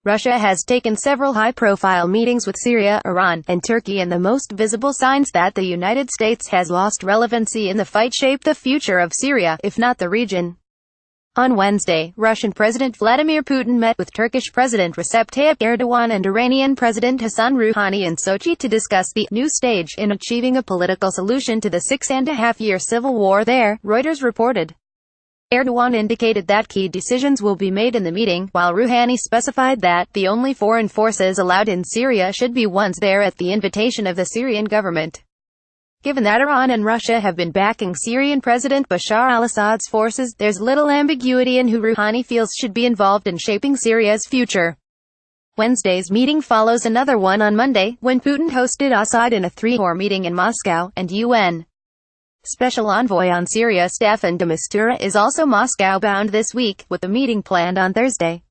Russia has taken several high-profile meetings with Syria, Iran, and Turkey, and the most visible signs that the United States has lost relevancy in the fight shape the future of Syria, if not the region. On Wednesday, Russian President Vladimir Putin met with Turkish President Recep Tayyip Erdogan and Iranian President Hassan Rouhani in Sochi to discuss the new stage in achieving a political solution to the 6.5-year civil war there, Reuters reported. Erdogan indicated that key decisions will be made in the meeting, while Rouhani specified that the only foreign forces allowed in Syria should be ones there at the invitation of the Syrian government. Given that Iran and Russia have been backing Syrian President Bashar al-Assad's forces, there's little ambiguity in who Rouhani feels should be involved in shaping Syria's future. Wednesday's meeting follows another one on Monday, when Putin hosted Assad in a three-hour meeting in Moscow, and UN Special Envoy on Syria Staffan de Mistura is also Moscow-bound this week, with the meeting planned on Thursday.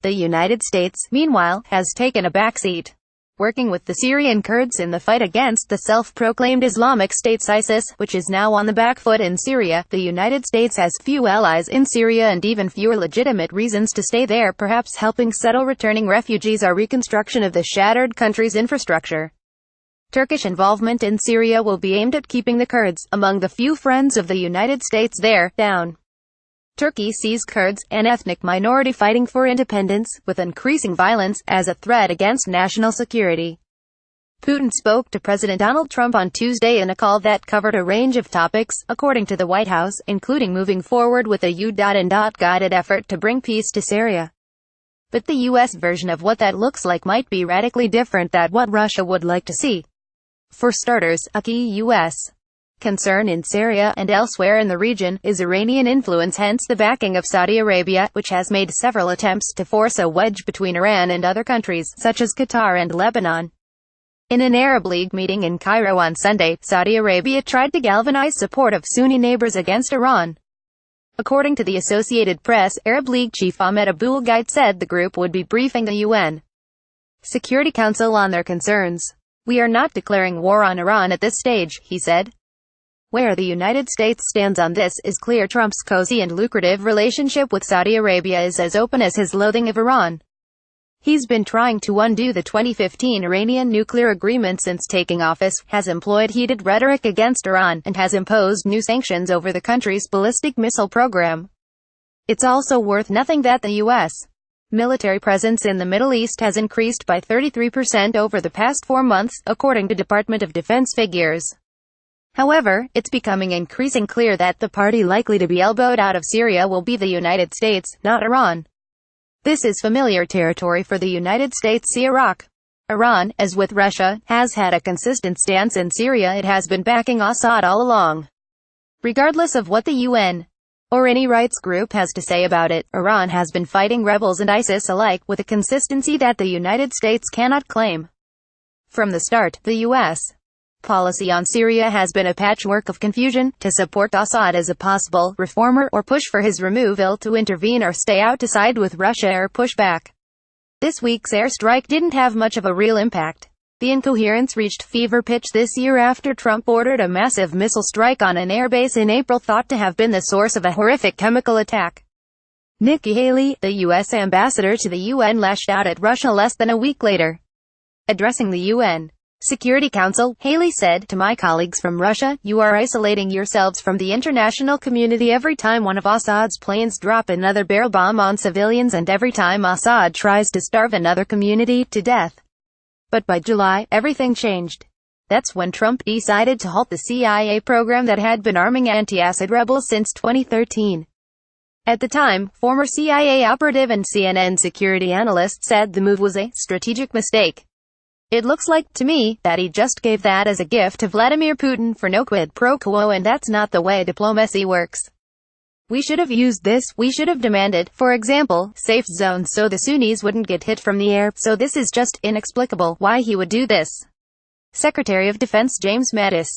The United States, meanwhile, has taken a backseat, working with the Syrian Kurds in the fight against the self-proclaimed Islamic State ISIS, which is now on the back foot in Syria. The United States has few allies in Syria and even fewer legitimate reasons to stay there, perhaps helping settle returning refugees or reconstruction of the shattered country's infrastructure. Turkish involvement in Syria will be aimed at keeping the Kurds, among the few friends of the United States there, down. Turkey sees Kurds, an ethnic minority fighting for independence, with increasing violence, as a threat against national security. Putin spoke to President Donald Trump on Tuesday in a call that covered a range of topics, according to the White House, including moving forward with a U.N.guided effort to bring peace to Syria. But the U.S. version of what that looks like might be radically different than what Russia would like to see. For starters, a key U.S. concern in Syria and elsewhere in the region is Iranian influence, hence the backing of Saudi Arabia, which has made several attempts to force a wedge between Iran and other countries, such as Qatar and Lebanon. In an Arab League meeting in Cairo on Sunday, Saudi Arabia tried to galvanize support of Sunni neighbors against Iran. According to the Associated Press, Arab League chief Ahmed Abul-Gheit said the group would be briefing the UN Security Council on their concerns. "We are not declaring war on Iran at this stage," he said. Where the United States stands on this is clear. Trump's cozy and lucrative relationship with Saudi Arabia is as open as his loathing of Iran. He's been trying to undo the 2015 Iranian nuclear agreement since taking office, has employed heated rhetoric against Iran, and has imposed new sanctions over the country's ballistic missile program. It's also worth noting that the U.S. military presence in the Middle East has increased by 33% over the past 4 months, according to Department of Defense figures. However, it's becoming increasingly clear that the party likely to be elbowed out of Syria will be the United States, not Iran. This is familiar territory for the United States. See Iraq. Iran, as with Russia, has had a consistent stance in Syria. It has been backing Assad all along. Regardless of what the UN or any rights group has to say about it, Iran has been fighting rebels and ISIS alike, with a consistency that the United States cannot claim. From the start, the U.S. policy on Syria has been a patchwork of confusion: to support Assad as a possible reformer, or push for his removal, to intervene or stay out to side with Russia or push back. This week's airstrike didn't have much of a real impact. The incoherence reached fever pitch this year after Trump ordered a massive missile strike on an airbase in April, thought to have been the source of a horrific chemical attack. Nikki Haley, the U.S. ambassador to the UN, lashed out at Russia less than a week later. Addressing the UN Security Council, Haley said, "To my colleagues from Russia, you are isolating yourselves from the international community every time one of Assad's planes drop another barrel bomb on civilians, and every time Assad tries to starve another community to death." But by July, everything changed. That's when Trump decided to halt the CIA program that had been arming anti-Assad rebels since 2013. At the time, former CIA operative and CNN security analyst said the move was a strategic mistake. "It looks like, to me, that he just gave that as a gift to Vladimir Putin for no quid pro quo, and that's not the way diplomacy works. We should have used this. We should have demanded, for example, safe zones so the Sunnis wouldn't get hit from the air, so this is just inexplicable why he would do this." Secretary of Defense James Mattis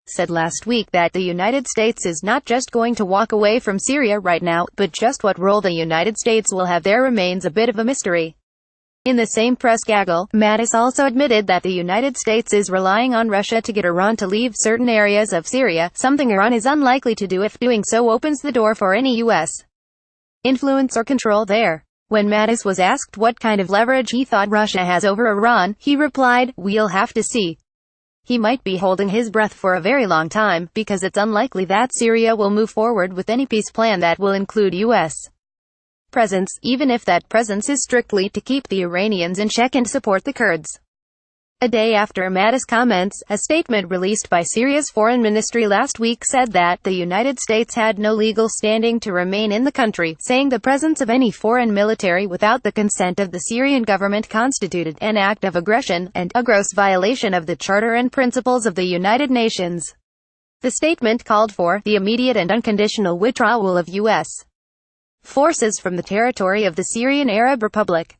said last week that the United States is not just going to walk away from Syria right now, but just what role the United States will have there remains a bit of a mystery. In the same press gaggle, Mattis also admitted that the United States is relying on Russia to get Iran to leave certain areas of Syria, something Iran is unlikely to do if doing so opens the door for any U.S. influence or control there. When Mattis was asked what kind of leverage he thought Russia has over Iran, he replied, "We'll have to see." He might be holding his breath for a very long time, because it's unlikely that Syria will move forward with any peace plan that will include U.S. presence, even if that presence is strictly to keep the Iranians in check and support the Kurds. A day after Mattis' comments, a statement released by Syria's foreign ministry last week said that the United States had no legal standing to remain in the country, saying the presence of any foreign military without the consent of the Syrian government constituted an act of aggression, and a gross violation of the Charter and principles of the United Nations. The statement called for the immediate and unconditional withdrawal of U.S. forces from the territory of the Syrian Arab Republic.